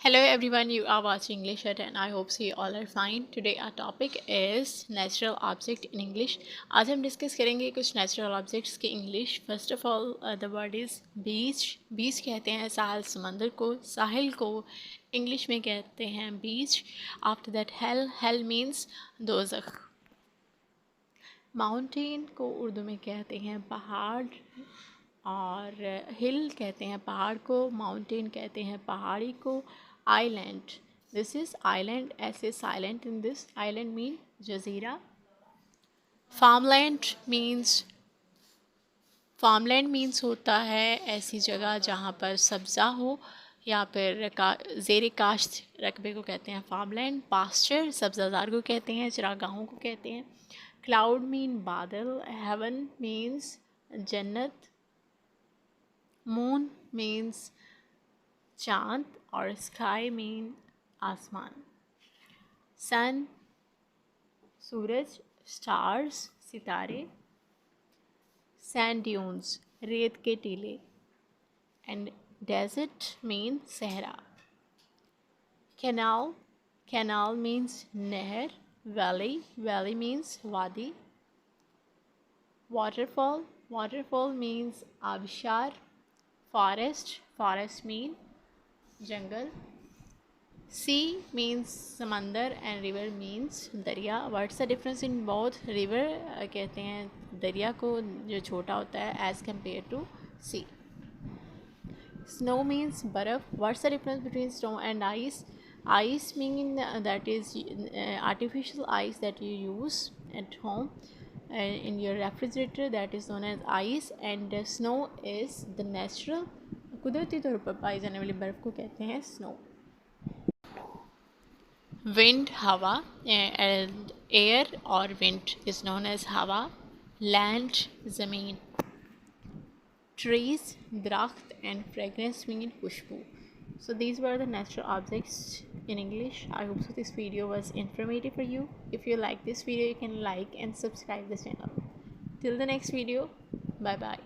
Hello everyone, you are watching English at and I hope so you all are fine. Today our topic is natural object in English. आज हम discuss करेंगे कुछ natural objects की English. First of all, the word is beach. Beach कहते हैं साहिल समंदर को, साहिल को English में कहते हैं beach. After that hell, hell means दोज़ख. Mountain को उर्दू में कहते हैं पहाड़ और हिल कहते हैं पहाड़ को, माउंटेन कहते हैं पहाड़ी को. आइलैंड, दिस इज़ आइलैंड, ऐसे silent in this. Island mean Jazeera. Farmland means होता है ऐसी जगह जहाँ पर सब्ज़ा हो या फिर ज़ेर काश्त रकबे को कहते हैं फार्मलैंड. पास्चर सब्ज़ाजार को कहते हैं, चरागाहों को कहते हैं. क्लाउड मीन बादल. हेवन मीन्स जन्नत. मून मीन्स चाँद और स्काई मीन आसमान. सन सूरज, स्टार्स सितारे. सैंड ड्यून्स रेत के टीले. एंड डेजर्ट मीन सहरा. कैनाल मीन्स नहर. वैली मीन्स वादी. वाटरफॉल मीन्स आबशार. फॉरेस्ट मीन जंगल. सी मीन्स समंदर एंड रिवर मीन्स दरिया. What's the difference in both? River कहते हैं दरिया को जो छोटा होता है as compare to sea. Snow means बर्फ़. What's the difference between snow and ice? Ice mean that is artificial ice that you use at home in your refrigerator, that is known as ice. And snow is the natural, कुदरती तौर पर पाई जाने वाली बर्फ़ को कहते हैं snow. Wind हवा, एंड एयर और विंड इज़ नोन एज हवा. लैंड ज़मीन. ट्रीज दरख्त एंड फ्रेगरेंस मीन खुशबू. So these were the natural objects in English. I hope so this video was informative for you. If you like this video, you can like and subscribe this channel. Till the next video, bye bye.